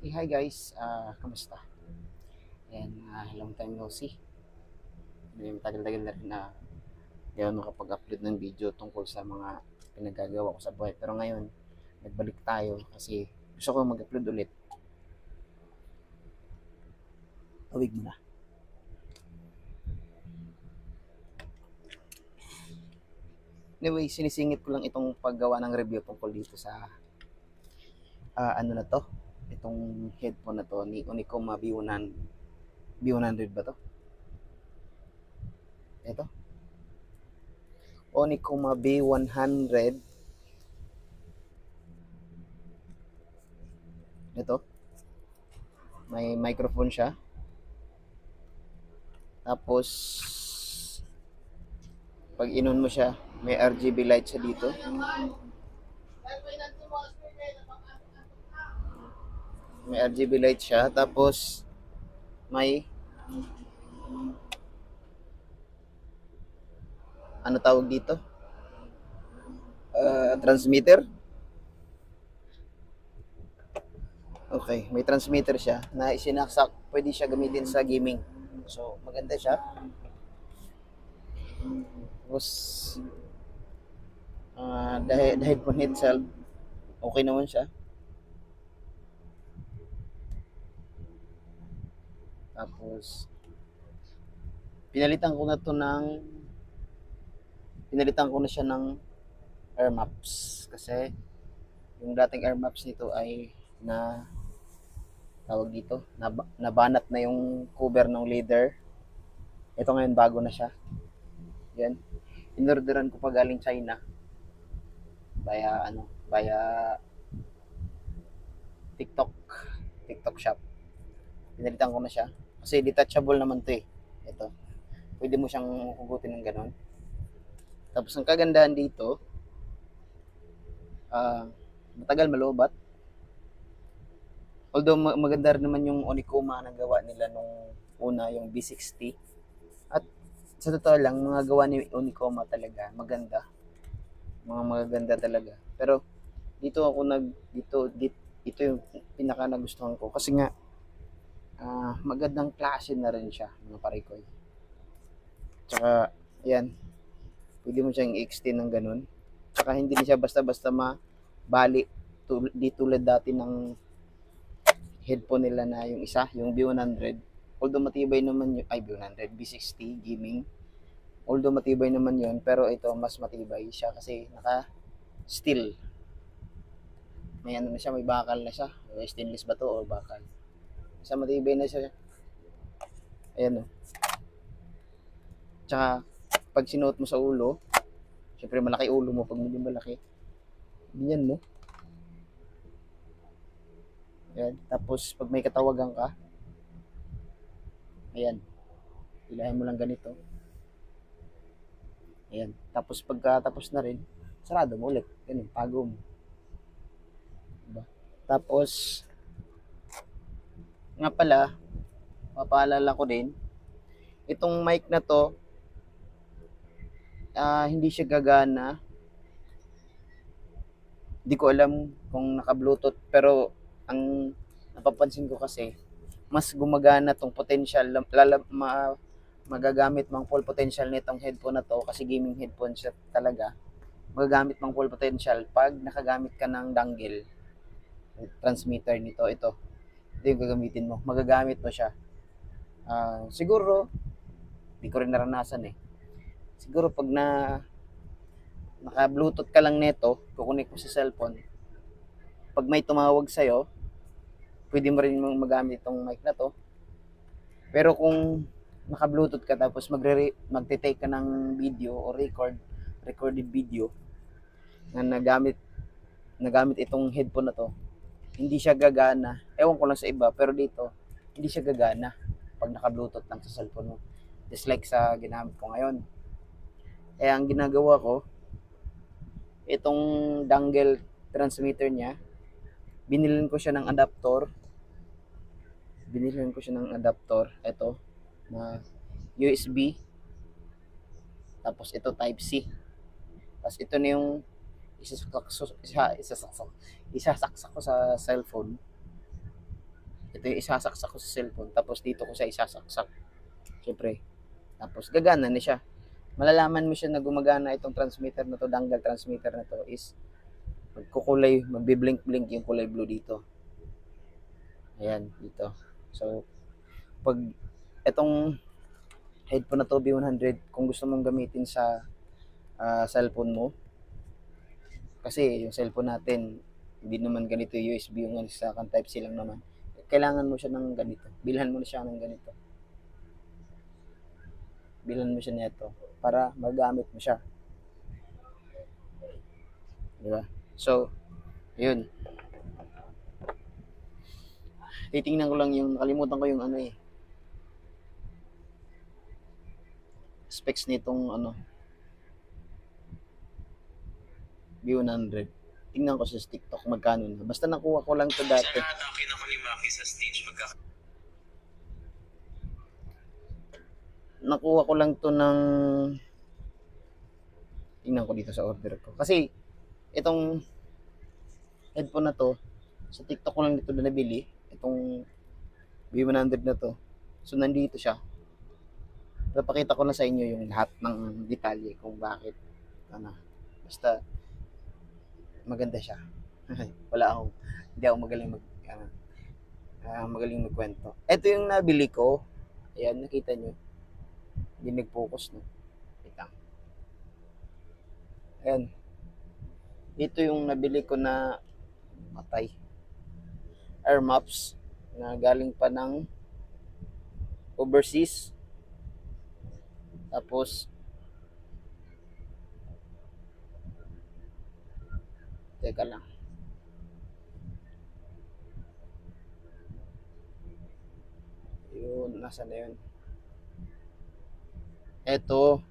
Hi guys, kamusta? Ayan, long time no see. May tagal-tagal na rin na di ako nakapag-upload ng video tungkol sa mga pinagagawa ko sa buhay. Pero ngayon, nagbalik tayo kasi gusto ko mag-upload ulit. Tawig mo na. Anyway, sinisingit ko lang itong paggawa ng review tungkol dito sa ano na to. Itong headphone na to ni Onicoma B100. B100 ba to? Ito. Onicoma B100. Ito. May microphone siya. Tapos pag inon mo siya, may RGB light siya dito. May RGB light siya. Tapos may ano tawag dito? Transmitter. Okay, may transmitter siya na isinaksak. Pwede siya gamitin sa gaming. So, maganda siya. Tapos, the headphone itself, okay naman siya. Tapos, pinalitan ko na to ng pinalitan ko na siya ng air maps kasi yung dating air maps nito ay na tawag dito, nabanat na yung cover ng leather. Ito ngayon bago na siya. Yan. Inorderan ko pa galing China. Via TikTok. TikTok shop. Pinalitan ko na siya. Kasi detachable naman to eh. Ito. Pwede mo siyang hugutin ng ganon. Tapos ang kagandahan dito, matagal malobat. Although maganda rin naman yung Onicoma na gawa nila nung una, yung B60. At sa totoo lang, mga gawa ni Onicoma talaga, maganda. Mga magaganda talaga. Pero dito ako dito ito yung pinaka nagustuhan ko kasi nga magandang klase na rin siya, mga parikoy. Tsaka yan, pwede mo siyang i-extend ng ganun. Tsaka hindi siya basta-basta mabali di tulad dati ng headphone nila na yung isa, yung B100. Although matibay naman yung B100, B60 gaming. Although matibay naman yun, pero ito mas matibay siya kasi naka steel. May ano na siya, may bakal na siya. May stainless ba to o bakal? Sa matibay na siya. Ayan o. Tsaka pag sinuot mo sa ulo, syempre malaki ulo mo pag hindi malaki. Ganyan mo. Ayan. Tapos pag may katawagan ka, ayan. Ilahin mo lang ganito. Ayan. Tapos pagkatapos na rin, sarado mo ulit. Ganun, tago mo. Diba? Tapos, nga pala, mapaalala ko din, itong mic na to, hindi siya gagana. Hindi ko alam kung naka-Bluetooth, pero ang napapansin ko kasi, mas gumagana tong potential, magagamit mang full potential nitong headphone na to, kasi gaming headphone siya talaga. Magagamit mang full potential pag nakagamit ka ng dongle, transmitter nito, ito yung gagamitin mo. Magagamit mo siya. Siguro, hindi ko rin naranasan eh. Siguro pag naka-Bluetooth ka lang nito, kukunik mo sa cellphone, pag may tumawag sa'yo, pwede mo rin magamit itong mic na to. Pero kung naka-Bluetooth ka tapos magte-take ka ng video o recorded video na nagamit itong headphone na to, hindi siya gagana. Ewan ko lang sa iba, pero dito, hindi siya gagana pag naka-Bluetooth lang sa cellphone mo. Just like sa ginamit ko ngayon. Kaya ang ginagawa ko, itong dongle transmitter niya, binilhan ko siya ng adapter. Ito, na USB. Tapos ito Type-C. Tapos ito na yung isasaksak ko sa cellphone. Ito yung isasaksak ko sa cellphone, tapos dito ko siya isasaksak. Siyempre, tapos gagana na siya. Malalaman mo siya na gumagana itong transmitter na to, dangle transmitter na to is magkukulay, magbi-blink-blink yung kulay blue dito. Ayan, dito. So, pag itong headphone na to, B100, kung gusto mong gamitin sa cellphone mo, kasi yung cellphone natin, hindi naman ganito yung USB, yung sa Type-C lang naman. Kailangan mo siya ng ganito. Bilhan mo na siya ng ganito. Bilhan mo siya nito para magamit mo siya. Diba? So, yun. Titingnan ko lang yung, nakalimutan ko yung ano eh. Specs nitong ano, B100. Tingnan ko sa TikTok magkano na. Basta nakuha ko lang to dati. Nakuha ko lang to ng, tingnan ko dito sa order ko. Kasi itong headphone na to, sa TikTok ko lang dito na nabili. Itong B100 na to. So nandito siya. Papakita ko na sa inyo yung lahat ng detalye kung bakit. Ano, basta maganda siya. Wala akong, hindi ako magaling magaling magkwento. Ito yung nabili ko. Ayan, nakita nyo. Hindi nag-focus, no? Kita. Ayan. Ito yung nabili ko na matay. Air Maps na galing pa ng overseas. Tapos, teka lang. Yun, nasa na yun? Ito.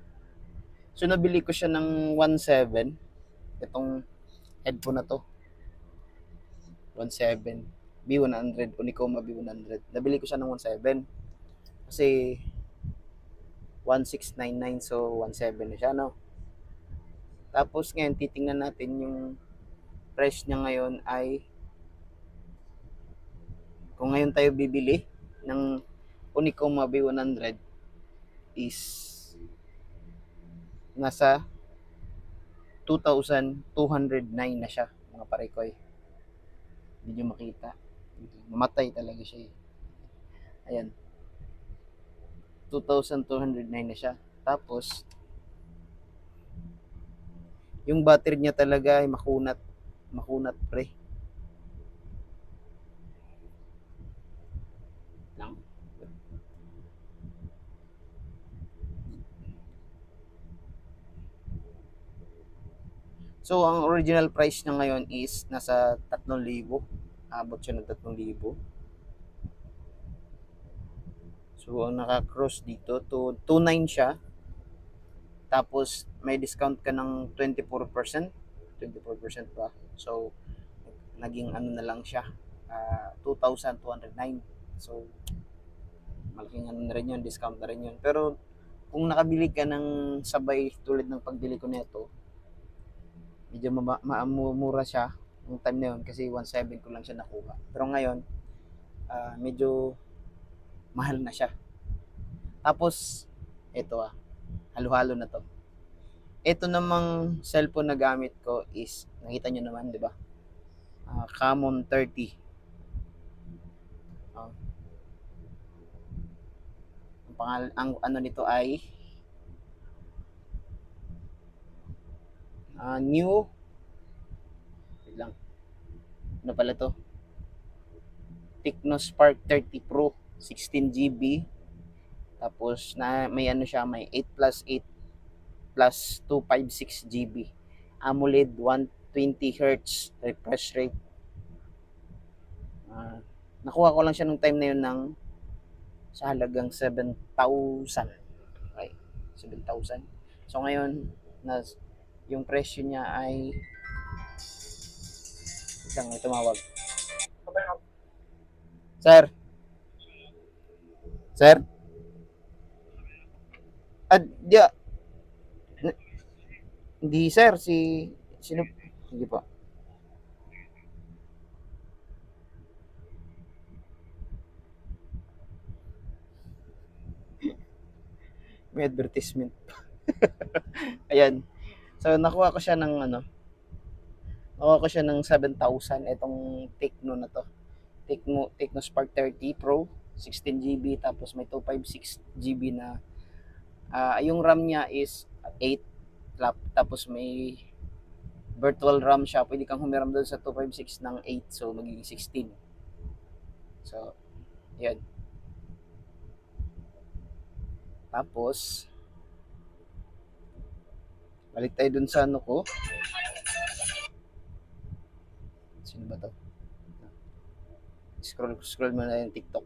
So, nabili ko siya ng 1.7. Itong headphone na to. 1.7. B100. Unicoma B100. Nabili ko siya ng 1.7. Kasi, 1.699. So, 1.7 na siya, no? Tapos, ngayon, titingnan natin yung price niya ngayon ay, kung ngayon tayo bibili ng Unicoma B100 is nasa 2,209 na siya, mga parekoy. Hindi nyo makita. Mamatay talaga siya eh. Ayan. 2,209 na siya. Tapos, yung battery niya talaga ay makunat. Makunat pre. Lang. So, ang original price niya ngayon is nasa 3,000. Abot siya ng 3,000. So, ang naka-cross dito, 2,900 siya. Tapos, may discount ka ng 24%. 24% pa. So, naging ano na lang siya. 2,209. So, malaking ano na rin yun. Discount na rin yun. Pero, kung nakabili ka ng sabay tulad ng pagbili ko nito, medyo mura siya yung time na yun kasi 1.7 ko lang siya nakuha. Pero ngayon, medyo mahal na siya. Tapos, ito halo-halo na to. Ito namang cellphone na gamit ko is, nakita nyo naman, di ba? Camon 30. Ang ano nito ay new, wait lang, ano pala to? Tecno Spark 30 Pro 16GB. Tapos may ano siya, may 8 plus 8 plus 256GB. AMOLED 120Hz refresh rate. Nakuha ko lang siya nung time na yun sa halagang 7,000. Okay, 7,000. So ngayon, yung presyo niya ay isang tumawag. Sir? Sir? Di, hindi sir, sino? Sige po. May advertisement. Ayan. So, nakuha ko siya ng 7,000 itong Tecno na to. Tecno Spark 30 Pro, 16 GB, tapos may 256 GB na, yung RAM niya is 8, tapos may virtual RAM siya. Pwede kang humiram doon sa 256 ng 8, so magiging 16. So, yan. Tapos, balik tayo dun sa ano ko. Sino ba to? Scroll mo na yung TikTok.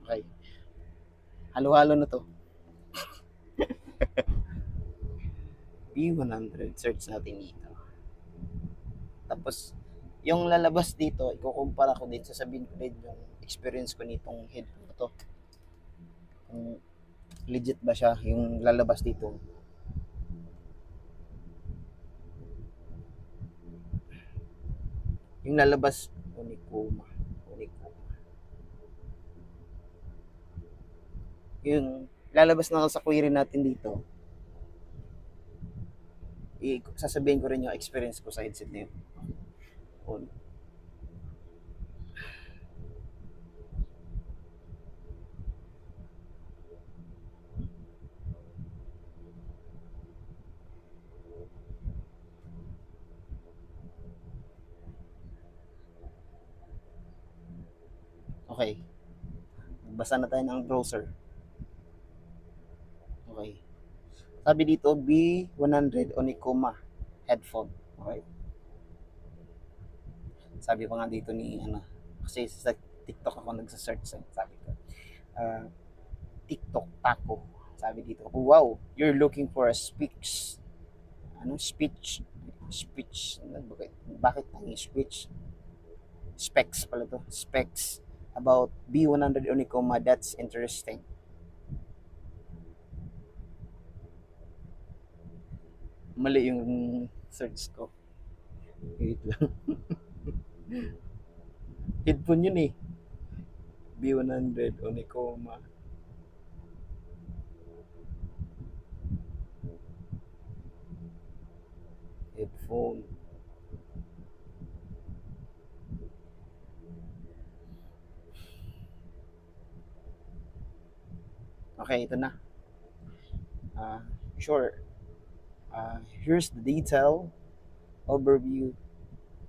Okay. Halo-halo na to. B100. Search natin dito. Tapos, yung lalabas dito, ikukumpara ko din, sasabihin ko din yung experience ko nitong headphone na to. Kung legit ba siya, yung lalabas dito. Yung lalabas, Unicoma. Yung lalabas na sa query natin dito, sasabihin ko rin yung experience ko sa headset na yun. Okay. Basa na tayo ng browser. Okay. Sabi dito, B100 Onicoma headphone. Okay. Sabi pa nga dito kasi sa TikTok ako nagsa-search, sabi ko, TikTok Taco. Sabi dito, wow, you're looking for a speech, bakit nanging speech? Specs pala to, specs about B100 Onicoma, that's interesting. Mali yung search ko. Wait lang. Headphone yun eh. B100 Onicoma. Headphone. Okay, ito na. Sure. Here's the detailed overview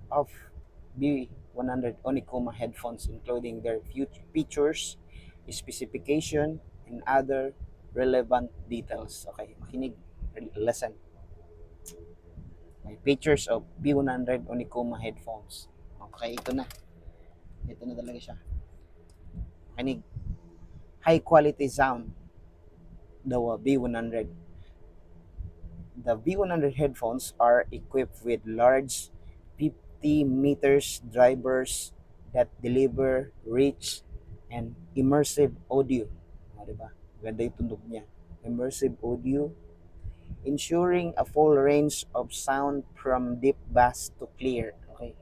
of B100 Onicoma headphones, including their features, specification, and other relevant details. Okay, makinig. Listen. May features of B100 Onicoma headphones. Okay, ito na. Ito na talaga siya. Makinig. High quality sound. The B100. The B100 headphones are equipped with large 50 meters drivers that deliver rich and immersive audio. Diba? Ganda yung tunog niya. Immersive audio, ensuring a full range of sound from deep bass to clear. Okay.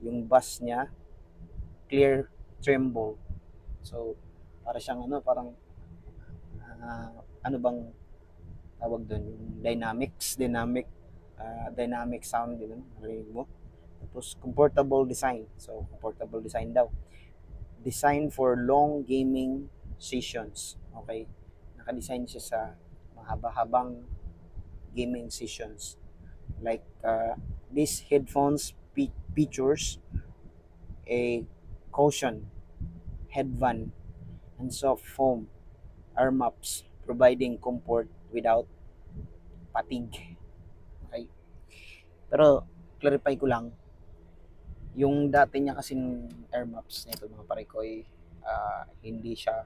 Yung bass niya, clear tremble. So, para siyang parang ano bang tawag doon, yung dynamic sound din, narinig mo. Tapos comfortable design. So comfortable design daw. Design for long gaming sessions. Okay. Naka-design siya sa mahaba-habang gaming sessions. Like these headphones features a cushion, headband, and soft foam arm maps, providing comfort without fatigue. Okay. Pero clarify ko lang, yung dati niya kasing air maps nito mga pare ko ay hindi siya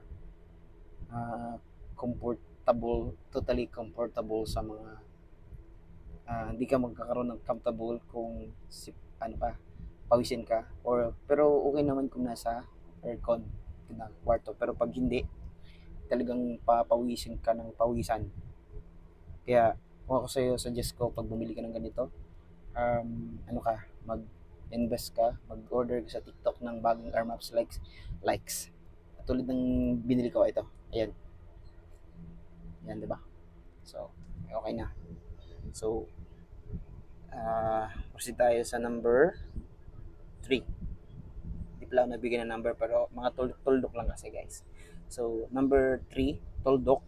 totally comfortable sa mga hindi ka magkakaroon ng comfortable kung pawisin ka, pero okay naman kung nasa aircon na kwarto, pero pag hindi, talagang papawisin ka ng pawisan. Kaya kung ako sa'yo, suggest ko pag bumili ka ng ganito, mag invest ka, mag-order ka sa TikTok ng bagong Air Maps likes. Tulad ng binili ko ito. Ayan. Yan, di ba? So, okay na. So, proceed tayo sa number 3. Di pala ako nabigyan ng number pero mga tuldok lang kasi guys. So, number 3, tuldok.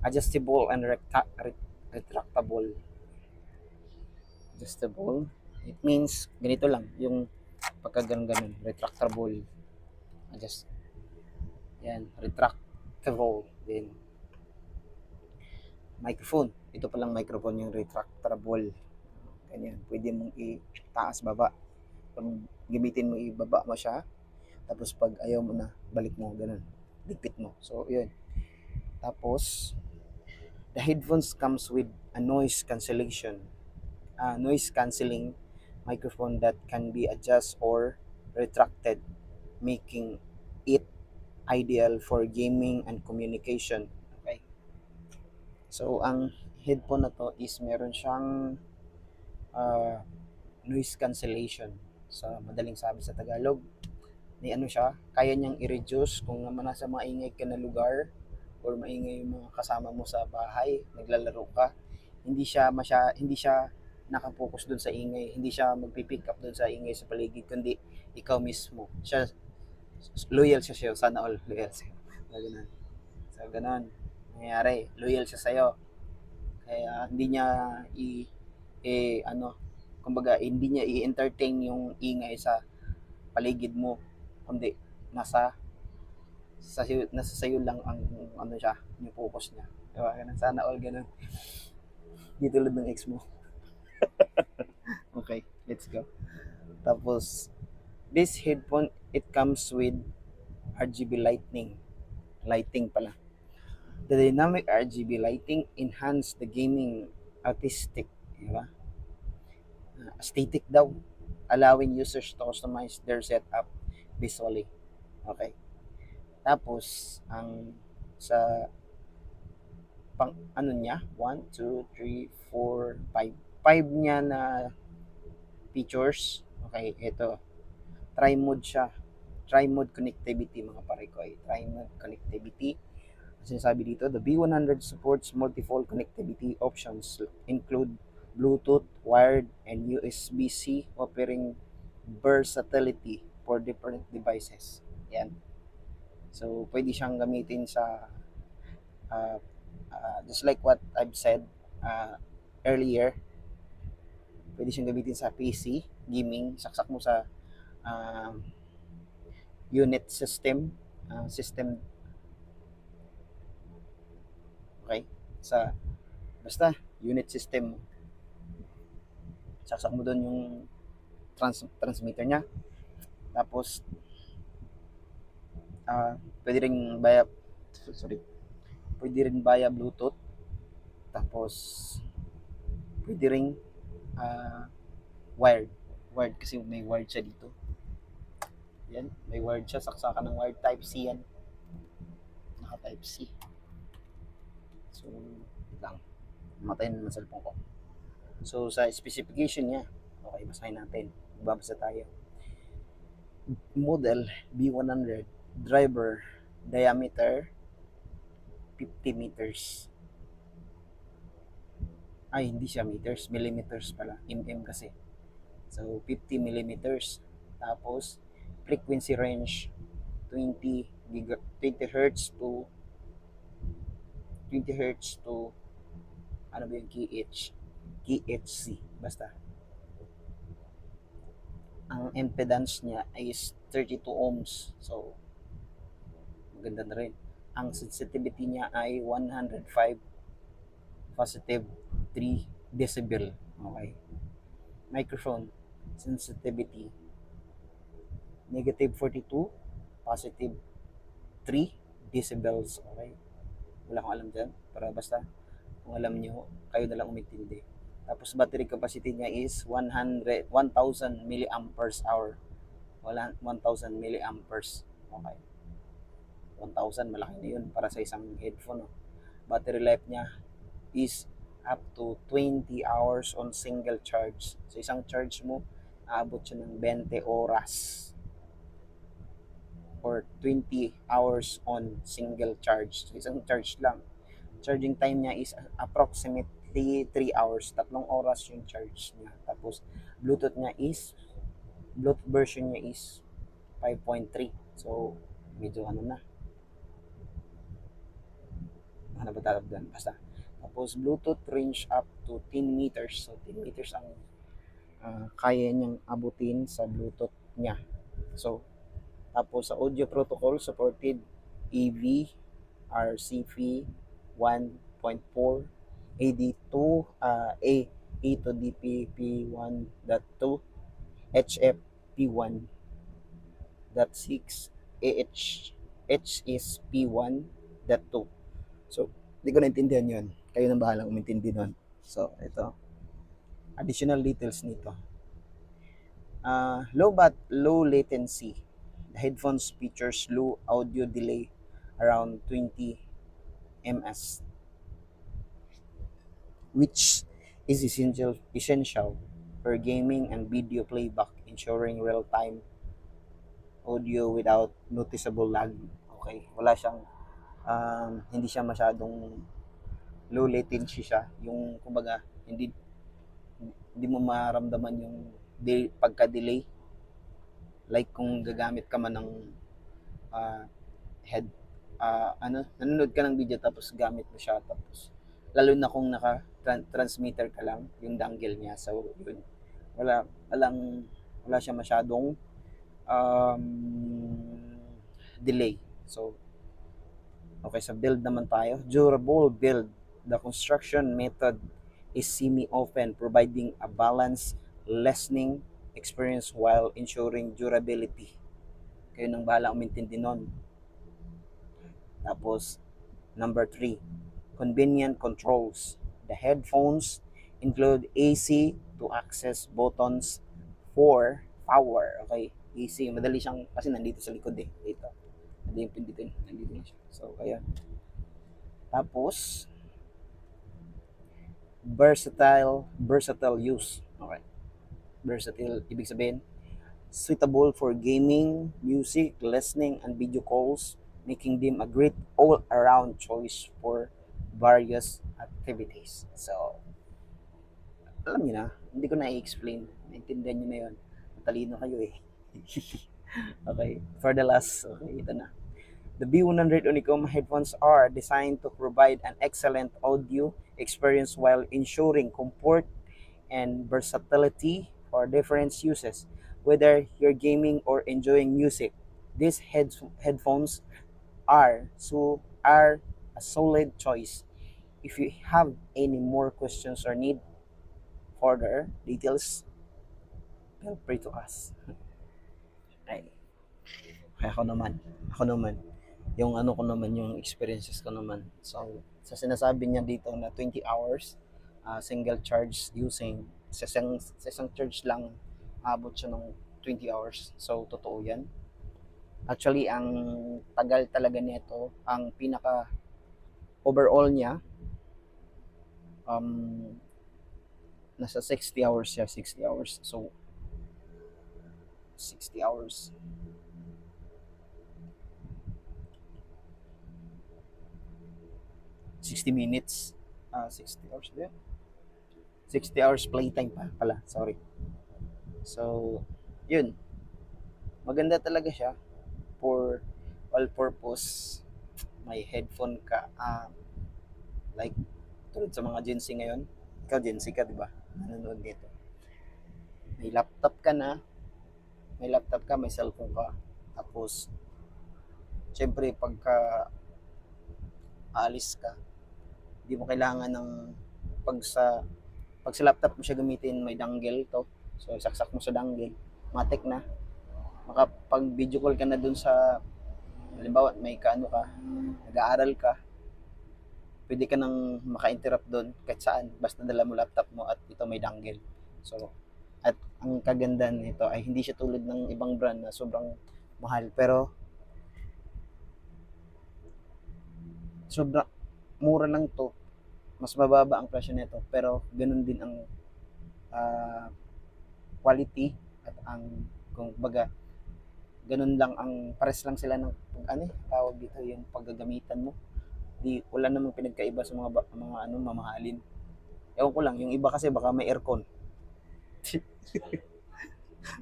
Adjustable and retractable. Adjustable. It means ganito lang. Yung pagka ganun. Retractable. Adjust. Yan. Retractable. Then, microphone. Ito palang microphone yung retractable. Ganyan. Pwede mong itaas baba. Pag gamitin mo, ibaba mo siya. Tapos pag ayaw mo na, balik mo. Ganun. Dikpit mo. So, yun. Tapos, the headphones comes with a noise cancelling microphone that can be adjusted or retracted, making it ideal for gaming and communication. Okay. So, ang headphone na to is meron siyang noise cancellation. Sa madaling sabi sa Tagalog, may ano siya, kaya niyang i-reduce kung naman nasa maingay ka na lugar or maingay yung mga kasama mo sa bahay, naglalaro ka, hindi siya nakapokus doon sa ingay, hindi siya magpi-pick up doon sa ingay sa paligid, kundi ikaw mismo. Loyal siya sa'yo, sana all loyal sa'yo. Ganun. So, ganun. Nangyayari, loyal siya sa'yo. Kaya hindi niya kumbaga, hindi niya i-entertain yung ingay sa paligid mo, kundi nasa sayo lang ang ano siya, yung focus niya. Diba? Ganun. Sana all ganun. Di tulad ng ex mo. Okay, let's go. Tapos, this headphone, it comes with RGB lighting pala. The dynamic RGB lighting enhance the gaming artistic, diba? Aesthetic daw, allowing users to customize their setup visually. Okay. Tapos, ang sa pang ano niya, 1, 2, 3, 4, 5. 5 niya na features. Okay, ito. Tri-mode siya. Tri-mode connectivity mga pare ko ay tri-mode connectivity. Sinasabi dito, the B100 supports multiple connectivity options include Bluetooth, wired, and USB-C, offering versatility for different devices. Yan. So, pwede siyang gamitin sa just like what I've said earlier, pwede siyang gamitin sa PC, gaming, saksak mo sa unit system, okay, sa basta unit system, saksak mo doon yung transmitter niya. Tapos pwede rin via Bluetooth. Tapos pwede rin wired kasi may wired siya dito. Yan, may wired siya, saksakan ng wired, type C yan. Naka type C. So, lang. Matayin naman cellphone ko. So, sa specification niya, okay, basahin natin. Babasa tayo. Model B100, driver, diameter 50 meters. Ay, hindi siya meters, millimeters pala. Kasi. So, 50 millimeters. Tapos, frequency range 20 Hz to ano ba yung KHC basta. Ang impedance niya is 32 ohms. So, maganda na rin. Ang sensitivity niya ay 105 positive 3 decibel. Okay. Microphone sensitivity negative 42 positive 3 decibels. Okay. Wala akong alam dyan. Para basta kung alam nyo, kayo na lang umintindi. Tapos battery capacity niya is 1,000 milliamperes hour. 1,000 milliamperes. Okay. 1,000, malaki na yun para sa isang headphone. No? Battery life niya is up to 20 hours on single charge. So isang charge mo, aabot siya ng 20 oras or 20 hours on single charge. So isang charge lang. Charging time niya is approximately 3 hours. 3 oras yung charge niya. Tapos Bluetooth version niya is 5.3. So medyo ano ba tawag doon? Basta. Tapos Bluetooth range up to 10 meters. So 10 meters ang kaya niyang abutin sa Bluetooth niya. So tapos sa audio protocol supported AV, RCV 1.4, AD2, A to DPP 1.2, HFP 1.6, HSP 1.2. So, hindi ko naintindihan yun. Kayo nang bahalang umintindi nun. So, ito. Additional details nito. Low latency. The headphones features low audio delay around 20 ms, which is essential for gaming and video playback, ensuring real-time audio without noticeable lag. Okay, wala siyang hindi siya masyadong low latency siya. Yung kumbaga hindi mo maramdaman yung pagka-delay like kung gagamit ka man ng uh, head nanonood ka ng video tapos gamit mo siya tapos lalo na kung naka transmitter ka lang yung dangle niya, so yun wala siya masyadong um, delay. So okay, sa build naman tayo. Durable build. The construction method is semi-open, providing a balanced listening experience while ensuring durability. Kayo nang bahala umintindi nun. Tapos, number 3, convenient controls. The headphones include AC to access buttons for power. Okay, AC. Madali siyang, kasi nandito sa likod dito. Nandito siya. So, ayan. Tapos, versatile use. Okay. Versatile, ibig sabihin, suitable for gaming, music, listening, and video calls, making them a great all-around choice for various activities. So, alam niyo na, hindi ko na i-explain. Naintindihan niyo na yun. Matalino kayo eh. Okay, for the last, okay, ito na. The B100 Unicom headphones are designed to provide an excellent audio experience while ensuring comfort and versatility for different uses. Whether you're gaming or enjoying music, these headphones are a solid choice. If you have any more questions or need further details, feel free to ask. Ay, ako naman, yung ano ko naman, yung experiences ko naman. So, sa sinasabi niya dito na 20 hours, single charge using, sa isang charge lang, abot siya ng 20 hours. So, totoo yan. Actually, ang tagal talaga nito, ang pinaka overall niya, nasa 60 hours siya, 60 hours. So, 60 hours. 60 minutes. 60 hours din. 60 hours playtime pala. Sorry. So, yun. Maganda talaga siya for all purpose. May headphone ka. Like, tulad sa mga Gen Z ngayon. Ikaw Gen Z ka, di ba? Nanonood dito. May laptop ka na. May cellphone ka. Tapos, syempre, pagka alis ka, di mo kailangan ng pag sa laptop mo siya gamitin, may dangle to. So, saksak mo sa dangle. Matik na. Makapag video call ka na dun sa, halimbawa, may kaano ka, nag-aaral ka, pwede ka nang maka-interrupt dun kahit saan. Basta dala mo laptop mo at ito may dangle. So, at ang kagandahan nito ay hindi siya tulad ng ibang brand na sobrang mahal. Pero, sobrang mura lang to mas mababa ang presyo nito, pero ganun din ang quality at ang, kung baga, ganun lang ang pares lang sila ng ano tawag dito yung paggagamitan mo. Di wala namang pinagkaiba sa mga ano mamahalin. Ewan ko lang, yung iba kasi baka may aircon.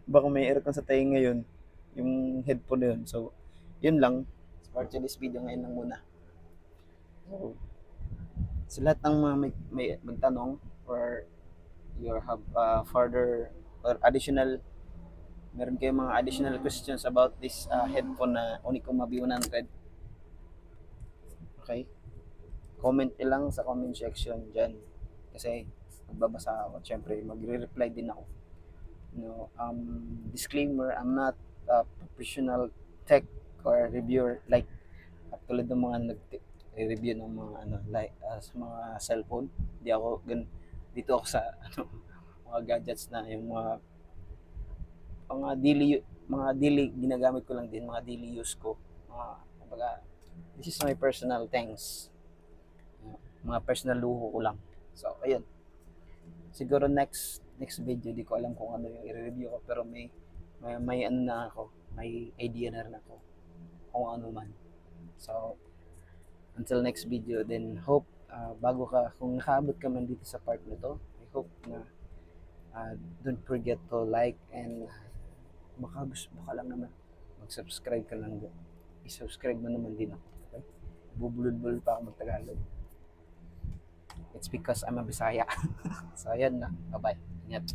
Baka may aircon sa tayo ngayon, yung headphone na yun. So, yun lang. For today's video ngayon lang muna. So, sa lahat ng mga may magtanong or you have further or additional, meron kayong mga additional questions about this headphone na Onicoma B100, okay? Comment lang sa comment section dyan. Kasi magbabasa ako. Siyempre, magre-reply din ako. Disclaimer, I'm not a professional tech or reviewer like tulad ng mga nag-review ng mga ano like sa mga cellphone. Di ako dito ako sa ano mga gadgets na yung mga daily ginagamit ko lang din, mga daily use ko. Kumbaga, this is my personal things. Mga personal luho ko lang. So, ayun. Siguro next video, di ko alam kung ano yung i-review ko, pero may ano na ako, may idea na rin ako kung ano man. So, until next video, then hope kung nakaabot ka man dito sa part na to, I hope na don't forget to like and baka lang naman mag-subscribe ka lang doon. I-subscribe mo naman din ako. Okay? Bubulod-bulod pa ako mag-Tagalog. It's because I'm a Bisaya. So, ayan na. Bye-bye. Ingat.